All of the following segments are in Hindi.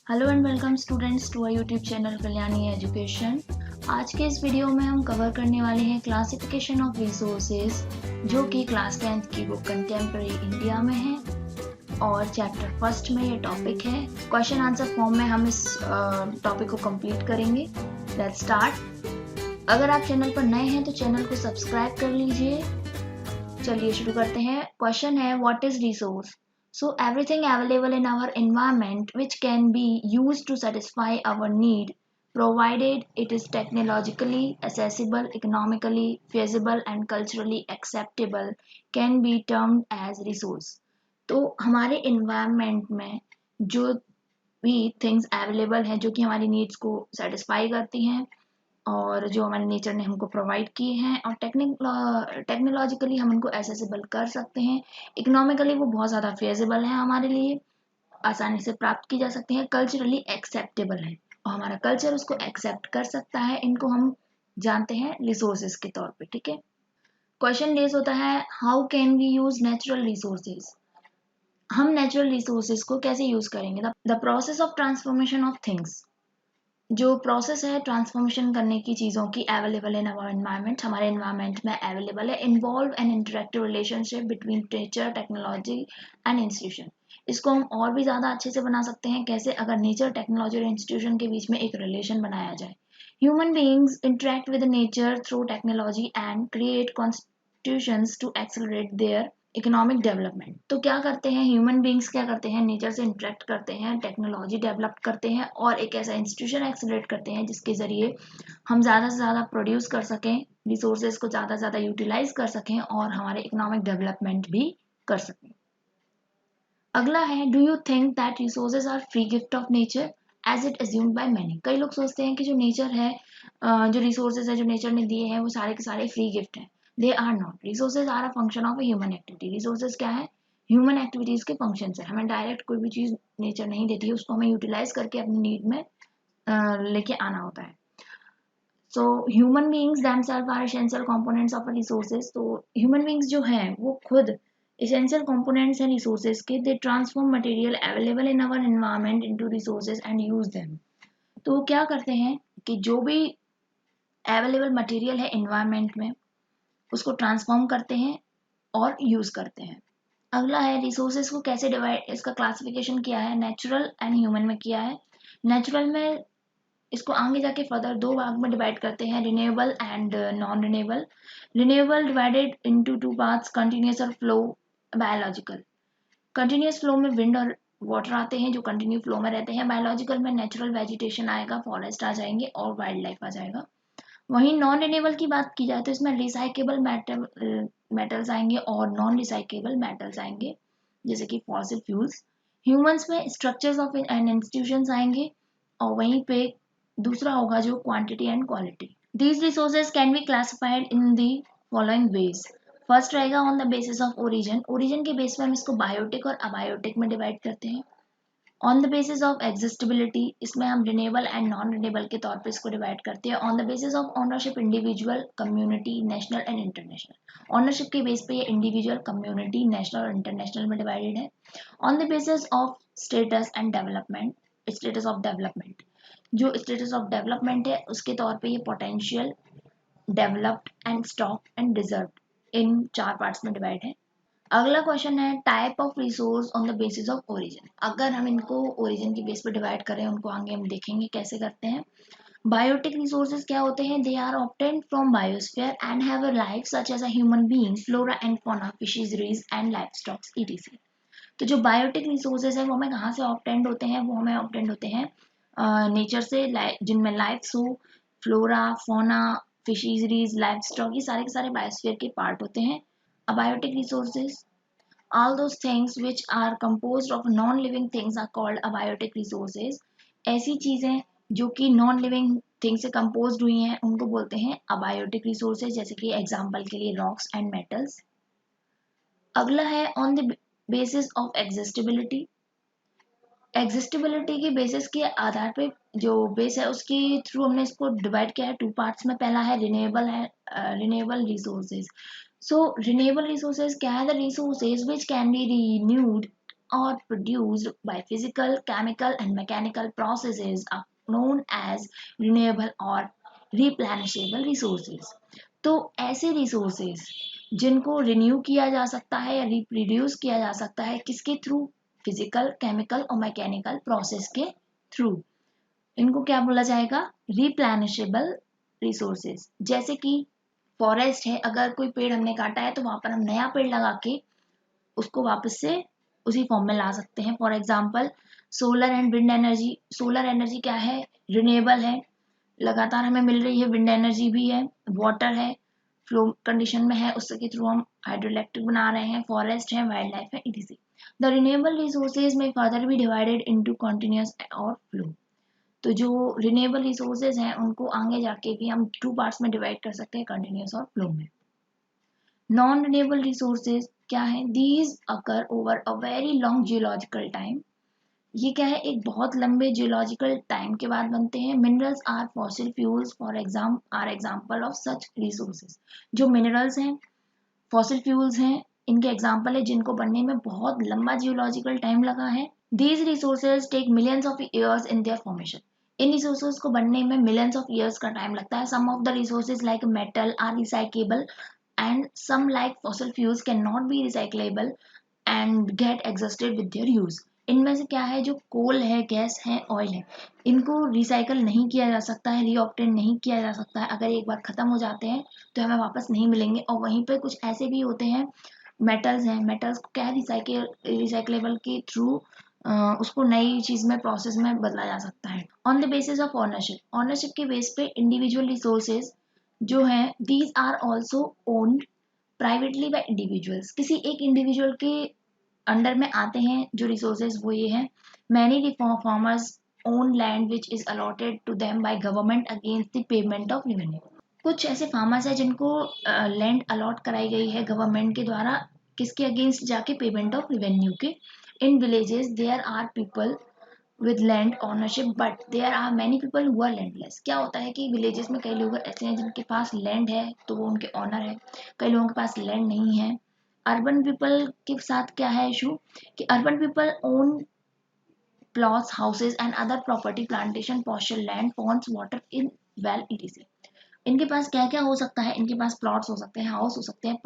Hello and welcome students to our YouTube channel Kalyani education. आज के इस वीडियो में हम कवर करने वाले हैं क्लासिफिकेशन ऑफ रिसोर्सेज, जो कि क्लास 10th की बुक कंटेम्प्रेरी इंडिया में है और चैप्टर फर्स्ट में ये टॉपिक है। क्वेश्चन आंसर फॉर्म में हम इस टॉपिक को कंप्लीट करेंगे। Let's start. अगर आप चैनल पर नए हैं तो चैनल को सब्सक्राइब कर लीजिए। चलिए शुरू करते हैं। क्वेश्चन है, what is resource? So everything available in our environment which can be used to satisfy our need, provided it is technologically accessible, economically feasible and culturally acceptable, can be termed as resource. तो हमारे environment में जो भी things available हैं जो कि हमारी needs को satisfy करती हैं और जो हमारे नेचर ने हमको प्रोवाइड किए हैं और टेक्नोलॉजिकली हम उनको एसेसिबल कर सकते हैं, इकोनॉमिकली वो बहुत ज़्यादा फेजिबल है, हमारे लिए आसानी से प्राप्त की जा सकती है, कल्चरली एक्सेप्टेबल है और हमारा कल्चर उसको एक्सेप्ट कर सकता है। इनको हम जानते हैं रिसोर्सेज के तौर पे। ठीक है, क्वेश्चन रेज होता है, how can we use natural resources? हम नेचुरल रिसोर्सेज को कैसे यूज करेंगे? The process of transformation of things, जो प्रोसेस है ट्रांसफॉर्मेशन करने की चीज़ों की अवेलेबल इन आवर एनवायरनमेंट, हमारे एनवायरनमेंट में अवेलेबल है, involve an interactive relationship between nature, technology and institution. इसको हम और भी ज़्यादा अच्छे से बना सकते हैं। कैसे? अगर नेचर, टेक्नोलॉजी और इंस्टीट्यूशन के बीच में एक रिलेशन बनाया जाए। Human beings interact with nature through technology and create constitutions to accelerate their economic development. तो क्या करते हैं ह्यूमन बींग्स? क्या करते हैं? नेचर से इंटरेक्ट करते हैं, टेक्नोलॉजी डेवलप करते हैं और एक ऐसा इंस्टीट्यूशन एक्सेलरेट करते हैं जिसके जरिए हम ज़्यादा से ज़्यादा प्रोड्यूस कर सकें, रिसोर्सेज को ज़्यादा से ज़्यादा यूटिलाइज कर सकें और हमारे इकोनॉमिक डेवलपमेंट भी कर सकें। अगला है, do you think that resources are free gift of nature as it assumed by many? कई लोग सोचते हैं कि जो नेचर है, जो रिसोर्सेज है जो नेचर ने दिए हैं वो सारे के सारे फ्री गिफ्ट हैं। They are not. Resources are a function of human activity. Resources क्या है? ह्यूमन एक्टिविटीज के फंक्शन है। हमें डायरेक्ट कोई भी चीज नेचर नहीं देती है, उसको हमें यूटिलाइज करके अपनी नीड में लेके आना होता है। So human beings themselves are essential components of resources. तो ह्यूमन बींग्स जो हैं वो खुद एसेंशियल कंपोनेंट्स हैं रिसोर्सेज के। They transform material available in our environment into resources and use them. तो क्या करते हैं कि जो भी अवेलेबल मटेरियल है एनवायरनमेंट में उसको ट्रांसफॉर्म करते हैं और यूज करते हैं। अगला है, रिसोर्सेज को कैसे डिवाइड, इसका क्लासिफिकेशन किया है, नेचुरल एंड ह्यूमन में किया है। नेचुरल में इसको आगे जाके फर्दर दो भाग में डिवाइड करते हैं, renewable and non renewable. Renewable divided into two parts, continuous और फ्लो बायोलॉजिकल। कंटिन्यूअस फ्लो में विंड और वाटर आते हैं जो कंटिन्यू फ्लो में रहते हैं। बायोलॉजिकल में नेचुरल वेजिटेशन आएगा, फॉरेस्ट आ जाएंगे और वाइल्ड लाइफ आ जाएगा। वहीं नॉन रिन्यूएबल की बात की जाए तो इसमें रिसाइकेबल मेटल्स आएंगे और नॉन रिसाइकेबल मेटल्स आएंगे, जैसे कि फॉसिल फ्यूल्स। ह्यूमंस में स्ट्रक्चर्स ऑफ एंड इंस्टीट्यूशंस आएंगे और वहीं पे दूसरा होगा जो quantity and quality. These resources can be classified in the following ways. First रहेगा on the basis of origin. Origin के बेस पे हम इसको बायोटिक और अबायोटिक में डिवाइड करते हैं। ऑन द बेसिस ऑफ एग्जिस्टिबिलिटी, इसमें हम रिन्यूएबल एंड नॉन रिन्यूएबल के तौर पे इसको डिवाइड करते हैं। On the basis of ownership, individual, community, national and international. Ownership के बेस पे ये इंडिविजुअल, कम्युनिटी, नेशनल और इंटरनेशनल में डिवाइडेड है। On the basis of status and development, status of development, जो स्टेटस ऑफ डेवलपमेंट है उसके तौर पे ये potential, developed and stock and reserve, इन चार पार्ट्स में डिवाइड है। अगला क्वेश्चन है, type of resource on the basis of origin. अगर हम इनको ओरिजिन के बेस पर डिवाइड करें, उनको आगे हम देखेंगे कैसे करते हैं। बायोटिक रिसोर्सेज क्या होते हैं? They are obtained from biosphere and have a life such as a human being, flora and fauna, fisheries and life stocks ETC. तो जो बायोटिक रिसोर्सेज है वो हमें कहाँ से ऑब्टेन्ड होते हैं? वो हमें ऑब्टेन्ड होते हैं नेचर से, जिनमें लाइफ हो, flora, fauna, fisheries, life stock, ये सारे के सारे बायोस्फीयर के पार्ट होते हैं। Abiotic resources, all those things which are composed of non-living things are called abiotic resources. ऐसी चीजें जो कि नॉन लिविंग थिंग से कंपोज्ड हुई हैं उनको बोलते हैं abiotic resources, जैसे कि एग्जांपल के लिए रॉक्स एंड मेटल्स। अगला है ऑन द बेसिस ऑफ एग्जिस्टिबिलिटी। एग्जिस्टिबिलिटी के बेसिस के आधार पे, जो बेस है उसके थ्रू हमने इसको डिवाइड किया है टू पार्ट्स में। पहला है रिन्यूएबल रिन्यूएबल रिसोर्सेज। सो रिन्यूएबल रिसोर्सेज क्या है? The resources which can be renewed or produced by physical, chemical and mechanical processes are known as renewable or replenishable resources. तो ऐसे resources जिनको renew किया जा सकता है या reproduce किया जा सकता है किसके थ्रू? फिजिकल, केमिकल और मैकेनिकल प्रोसेस के थ्रू, इनको क्या बोला जाएगा? रिप्लेनिशेबल रिसोर्सेज। जैसे कि फॉरेस्ट है, अगर कोई पेड़ हमने काटा है तो वहां पर हम नया पेड़ लगा के उसको वापस से उसी फॉर्म में ला सकते हैं। For example solar and wind energy. Solar energy क्या है? रिन्यूएबल है, लगातार हमें मिल रही है। विंड एनर्जी भी है, वाटर है, फ्लो कंडीशन में है, उसके थ्रू हम हाइड्रो इलेक्ट्रिक बना रहे हैं। फॉरेस्ट है, वाइल्ड लाइफ है, etc. द रिन्यूएबल रिसोर्सेज में further be divided into continuous और फ्लो। तो जो रिन्यूएबल रिसोर्सेज हैं उनको आगे जाके भी हम टू पार्ट्स में डिवाइड कर सकते हैं, कंटिन्यूअस और फ्लो में। नॉन रिन्यूएबल रिसोर्सेज क्या है? These occur over a very long geological time. ये क्या है? एक बहुत लंबे जियोलॉजिकल टाइम के बाद बनते हैं। Minerals are fossil fuels for example of such resources. जो मिनरल्स हैं, फॉसिल फ्यूल्स हैं, इनके एग्जाम्पल है जिनको बनने में बहुत लंबा जियोलॉजिकल टाइम लगा है। These resources take millions of years in their formation. इन रिसोर्सेज को बनने में मिलियंस ऑफ ईयर्स का टाइम लगता है। Some of the resources like metal are recyclable and some like fossil fuels cannot be recyclable and get exhausted with their use. इनमें से क्या है? जो कोल है, गैस है, ऑयल है, इनको रिसाइकल नहीं किया जा सकता है, रीऑप्टेन नहीं किया जा सकता है। अगर एक बार खत्म हो जाते हैं तो हमें वापस नहीं मिलेंगे। और वहीं पे कुछ ऐसे भी होते हैं, मेटल्स हैं, मेटल्स को क्या है? रिसाइकलेबल के थ्रू उसको नई चीज में, प्रोसेस में बदला जा सकता है। On the basis of ownership, ownership के बेस पे इंडिविजुअल रिसोर्सेज जो हैं, these are also owned privately by individuals. किसी एक इंडिविजुअल के अंडर में आते हैं जो रिसोर्सेज, वो ये हैं। Many farmers own land which is allotted to them by government against the payment of revenue. कुछ ऐसे फार्मर्स हैं जिनको लैंड अलॉट कराई गई है गवर्नमेंट के द्वारा, किसके अगेंस्ट? जाके पेमेंट ऑफ रेवेन्यू के। In villages there are people with land ownership but there are many people who are landless। क्या होता है कि विलेजेस में कई लोग ऐसे हैं जिनके पास लैंड है तो वो उनके ऑनर है, कई लोगों के पास लैंड नहीं है। अर्बन पीपल के साथ क्या है इशू? कि urban people own plots, houses and other property, plantation, partial land, ponds, water in well, etc. इनके पास क्या क्या हो सकता है? इनके पास प्लॉट्स हो सकते हैं, हाउस हो सकते हैं,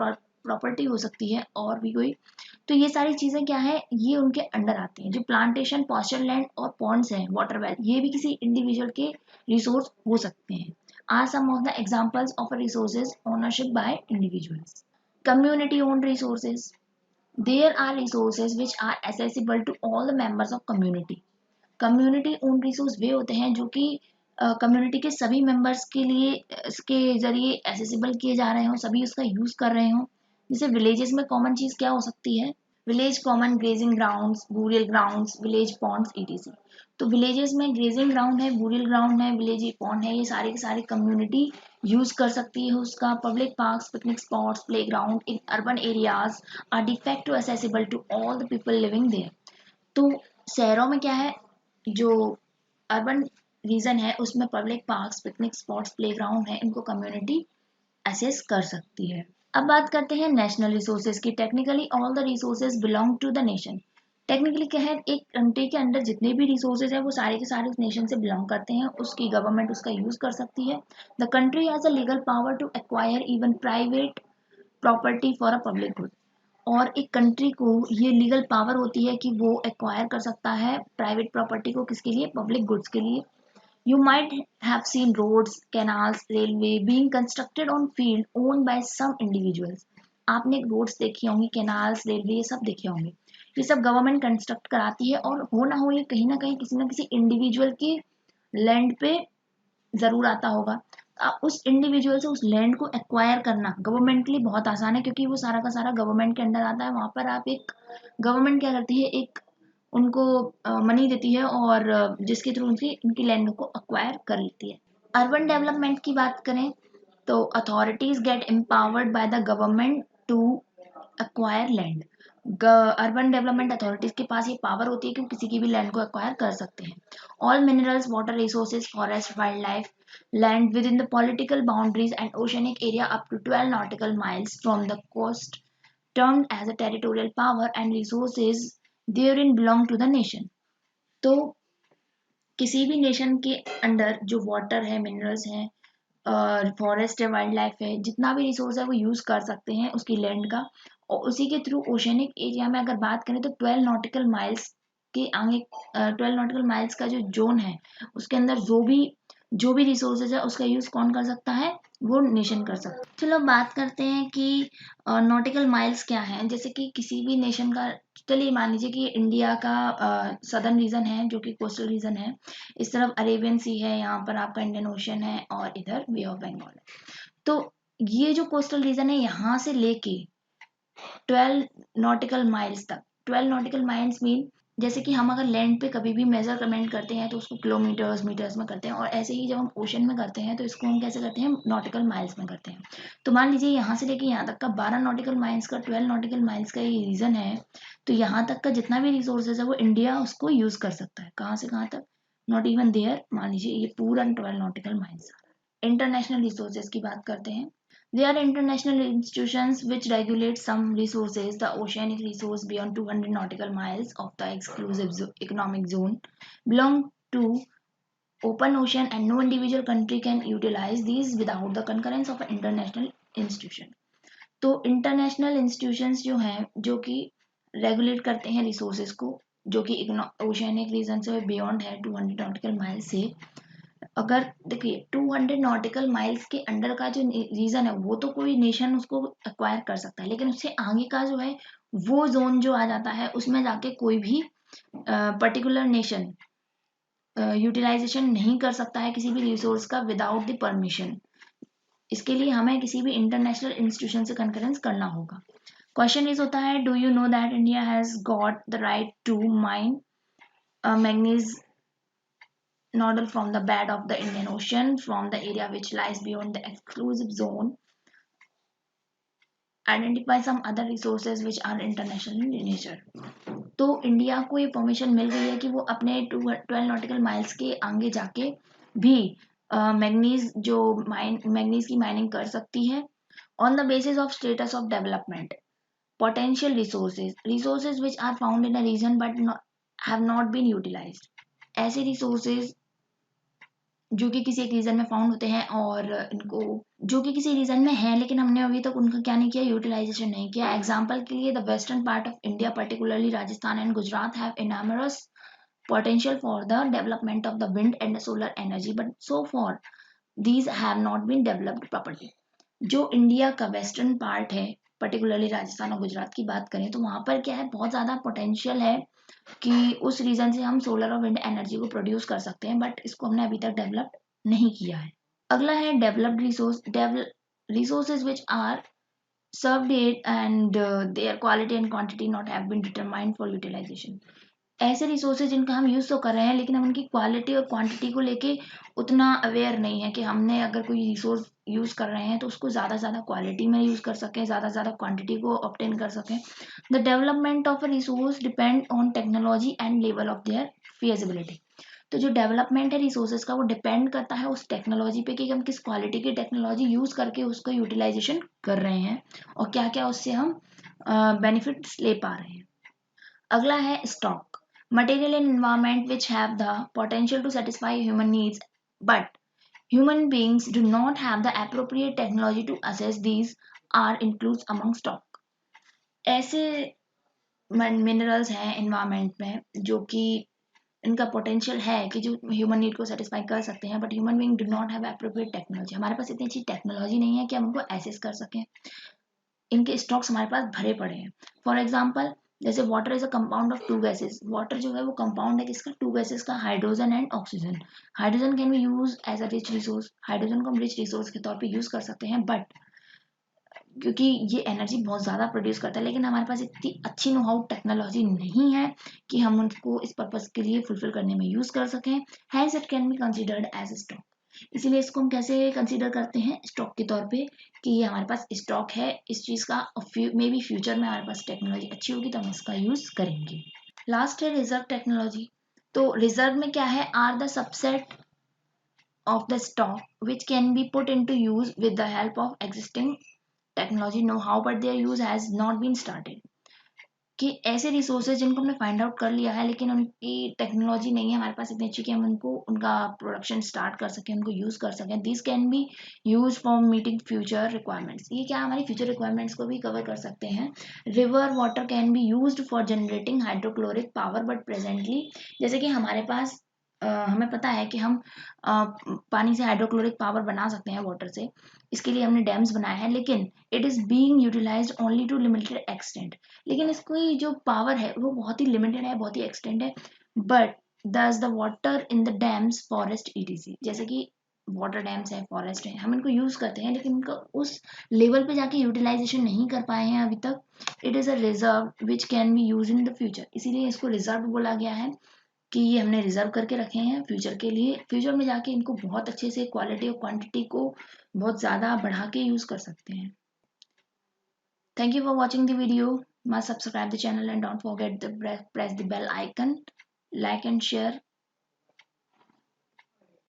प्रॉपर्टी हो सकती है और भी कोई। तो ये सारी चीजें क्या है? ये उनके अंडर आती हैं। जो प्लांटेशन, पार्शियल लैंड और पॉन्ड्स हैं, वाटर वेल, ये भी किसी इंडिविजुअल के रिसोर्स हो सकते हैं। Are some of the examples of resources ownership by individuals. Community owned resources, there are resources which are accessible to all the members of community। Community own resource वे होते हैं जो कि कम्युनिटी के सभी मेंबर्स के लिए इसके जरिए एसेसिबल किए जा रहे हों, सभी उसका यूज कर रहे हों। जैसे विलेजेस में कॉमन चीज क्या हो सकती है? Village common grazing grounds, burial grounds, village ponds, etc। तो विलेजेस में ग्रेजिंग ग्राउंड है, बूरियल ग्राउंड है, विलेज पॉन्ड है, ये सारे के सारे कम्युनिटी यूज कर सकती है उसका। Public parks, picnic spots, playground in urban areas are de facto accessible to all the people living there। तो शहरों में क्या है? जो अर्बन रीजन है उसमें public parks, picnic spots, playground है, इनको कम्युनिटी एसेस कर सकती है। अब बात करते हैं नेशनल रिसोर्सेज की। Technically all the resources belong to the nation. Technically क्या है? एक कंट्री के अंदर जितने भी रिसोर्सेज है वो सारे के सारे उस नेशन से बिलोंग करते हैं, उसकी गवर्नमेंट उसका यूज कर सकती है। The country has a legal power to acquire even private property for a public good. और एक कंट्री को ये लीगल पावर होती है कि वो एक्वायर कर सकता है प्राइवेट प्रॉपर्टी को, किसके लिए? पब्लिक गुड्स के लिए। You might have seen roads, canals, railway being constructed on field owned by some individuals. आपने रोड्स देखी होंगी, कैनाल्स, रेलवे, ये सब देखे होंगे। ये सब गवर्नमेंट कंस्ट्रक्ट कराती है और हो ना हो ये कहीं ना किसी इंडिविजुअल की लैंड पे जरूर आता होगा। उस इंडिविजुअल से उस लैंड को एक्वायर करना गवर्नमेंट के लिए बहुत आसान है, क्योंकि वो सारा का सारा गवर्नमेंट के अंडर आता है। वहां पर आप एक गवर्नमेंट क्या करती है? एक उनको मनी देती है और जिसके थ्रू उनकी लैंड को एक्वायर कर लेती है। अर्बन डेवलपमेंट की बात करें तो authorities get empowered by the government to acquire land. Urban development authorities के पास ये पावर होती है कि वो किसी की भी लैंड को एक्वायर कर सकते हैं। All minerals, water resources, forest, wild life, land within the political boundaries and oceanic area up to 12 nautical miles from the coast termed as a territorial power and resources therein belong to the nation. तो किसी भी नेशन के अंडर जो वाटर है, मिनरल्स हैं, फॉरेस्ट है, वाइल्ड लाइफ है, जितना भी रिसोर्स है वो यूज कर सकते हैं उसकी लैंड का। और उसी के थ्रू ओशनिक एरिया में अगर बात करें तो 12 नॉटिकल माइल्स के आगे, 12 नॉटिकल माइल्स का जो जोन है उसके अंदर जो भी रिसोर्सेज है उसका यूज कौन कर सकता है, वो नेशन कर सकता है। चलो बात करते हैं कि नॉटिकल माइल्स क्या है। जैसे कि किसी भी नेशन का, चलिए मान लीजिए कि इंडिया का सदर्न रीजन है जो कि कोस्टल रीजन है, इस तरफ अरेबियन सी है, यहाँ पर आपका इंडियन ओशन है और इधर बे ऑफ बंगाल है। तो ये जो कोस्टल रीजन है यहाँ से लेके 12 नॉटिकल माइल्स तक, 12 नॉटिकल माइल्स मीन जैसे कि हम अगर लैंड पे कभी भी मेजरमेंट करते हैं तो उसको किलोमीटर्स मीटर्स में करते हैं, और ऐसे ही जब हम ओशन में करते हैं तो इसको हम कैसे करते हैं, नॉटिकल माइल्स में करते हैं। तो मान लीजिए यहाँ से लेके यहाँ तक का 12 नॉटिकल माइल्स का, 12 नॉटिकल माइल्स का ये रीजन है। तो यहाँ तक का जितना भी रिसोर्सेज है वो इंडिया उसको यूज कर सकता है। कहाँ से कहाँ तक, नॉट इवन देयर, मान लीजिए ये पूरा 12 नॉटिकल माइल्स। इंटरनेशनल रिसोर्सेज की बात करते हैं। There are international institutions which regulate some resources. The oceanic resource beyond 200 nautical miles of the exclusive economic zone belong to open ocean, and no individual country can utilize these without the concurrence of an international institution. तो इंटरनेशनल इंस्टीट्यूशंस जो हैं जो कि रेगुलेट करते हैं रिसोर्सेज को, जो कि ओशियनिक रीजन से बियॉन्ड है 200 नॉटिकल माइल से। अगर देखिए 200 नॉटिकल माइल्स के अंडर का जो रीजन है वो तो कोई नेशन उसको एक्वायर कर सकता है, लेकिन उससे आगे का जो है वो जोन जो आ जाता है उसमें जाके कोई भी पर्टिकुलर नेशन यूटिलाइजेशन नहीं कर सकता है किसी भी रिसोर्स का विदाउट द परमिशन। इसके लिए हमें किसी भी इंटरनेशनल इंस्टीट्यूशन से कंकरेंस करना होगा। क्वेश्चन इज होता है, do you know that India has got the right to mine manganese nodal from the bed of the Indian Ocean from the area which lies beyond the exclusive zone. Identify some other resources which are international in nature. तो इंडिया को ये परमिशन मिल गई है कि वो अपने 12 नॉटिकल माइल्स के आगे जाके भी मैग्नीज की माइनिंग कर सकती है on the basis of status of development. Potential resources which are found in a region but have not been utilized. ऐसे रिसोर्सेज जो कि किसी एक रीजन में फाउंड होते हैं और इनको जो कि किसी रीजन में है लेकिन हमने अभी तक उनका क्या नहीं किया, यूटिलाइजेशन नहीं किया। एग्जाम्पल के लिए the western part of India particularly Rajasthan and Gujarat have enormous potential for the development of the wind and solar energy, but so far these have not been developed properly. जो इंडिया का वेस्टर्न पार्ट है पर्टिकुलरली राजस्थान और गुजरात की बात करें तो वहां पर क्या है, बहुत ज्यादा पोटेंशियल है कि उस रीजन से हम सोलर और विंड एनर्जी को प्रोड्यूस कर सकते हैं, बट इसको हमने अभी तक डेवलप नहीं किया है। अगला है developed resources which are served it and their quality and quantity not have been determined for utilization. ऐसे रिसोर्सेज जिनका हम यूज तो कर रहे हैं लेकिन हम उनकी क्वालिटी और क्वांटिटी को लेके उतना अवेयर नहीं है कि हमने अगर कोई रिसोर्स यूज कर रहे हैं तो उसको ज़्यादा से ज़्यादा क्वालिटी में यूज कर सकें, ज़्यादा से ज़्यादा क्वांटिटी को ऑब्टेन कर सकें। The development of a resource depend on technology and level of their feasibility. तो जो डेवलपमेंट है रिसोर्सेज का वो डिपेंड करता है उस टेक्नोलॉजी पे कि हम किस क्वालिटी की टेक्नोलॉजी यूज करके उसका यूटिलाइजेशन कर रहे हैं और क्या क्या उससे हम बेनिफिट्स ले पा रहे हैं। अगला है stock material and environment which have the potential to satisfy human needs, but human beings do not have the appropriate technology to assess these are includes among stock। ऐसे मिनरल्स हैं एनवायरमेंट में जो कि इनका पोटेंशियल है कि जो ह्यूमन नीड को सेटिस्फाई कर सकते हैं, but human being do not have appropriate technology. हमारे पास इतनी अच्छी टेक्नोलॉजी नहीं है कि हम उनको एसेस कर सकें। इनके स्टॉक्स हमारे पास भरे पड़े हैं। फॉर एग्जाम्पल जैसे water is a compound of two gases. Water जो है वो कंपाउंड है किसका, टू गैसेस का, hydrogen and oxygen. Hydrogen can be used as a rich resource, hydrogen को हम रिच रिसोर्स के तौर पे यूज कर सकते हैं, बट क्योंकि ये एनर्जी बहुत ज़्यादा प्रोड्यूस करता है लेकिन हमारे पास इतनी अच्छी नो हाउ टेक्नोलॉजी नहीं है कि हम उनको इस पर्पज के लिए फुलफिल करने में यूज कर सकें। Has it can be considered as stock. इसीलिए इसको हम कैसे कंसीडर करते हैं, स्टॉक के तौर पे कि ये हमारे पास स्टॉक है इस चीज़ का, मे बी फ्यूचर में हमारे पास टेक्नोलॉजी अच्छी होगी तो हम इसका यूज करेंगे। लास्ट है रिजर्व टेक्नोलॉजी। तो रिजर्व में क्या है, are the subset of the stock which can be put into use with the help of existing technology know how but their use has not been started। कि ऐसे रिसोर्सेज जिनको हमने फाइंड आउट कर लिया है लेकिन उनकी टेक्नोलॉजी नहीं है हमारे पास इतनी अच्छी कि हम उनको उनका प्रोडक्शन स्टार्ट कर सकें, उनको यूज़ कर सकें। This can be use for meeting future requirements. ये क्या हमारी फ्यूचर रिक्वायरमेंट्स को भी कवर कर सकते हैं। River water can be use for generating hydrochloric power, but presently जैसे कि हमारे पास हमें पता है कि हम पानी से हाइड्रोक्लोरिक पावर बना सकते हैं वाटर से, इसके लिए हमने डैम्स बनाए हैं, लेकिन it is being utilized only to limited extent. लेकिन इसकी जो पावर है वो बहुत ही लिमिटेड है, बहुत ही एक्सटेंड है। बट दस the water in the dams forest etc, जैसे कि वाटर डैम्स है, फॉरेस्ट है, हम इनको यूज करते हैं लेकिन इनका उस लेवल पे जाके यूटिलाइजेशन नहीं कर पाए हैं अभी तक। It is a reserve which can be use in the future, इसीलिए इसको रिजर्व बोला गया है कि ये हमने रिजर्व करके रखे हैं फ्यूचर के लिए। फ्यूचर में जाके इनको बहुत अच्छे से क्वालिटी और क्वांटिटी को बहुत ज़्यादा बढ़ा के यूज़ कर सकते हैं। Thank you for watching the video. Must subscribe the channel and don't forget to press the bell icon, like and share.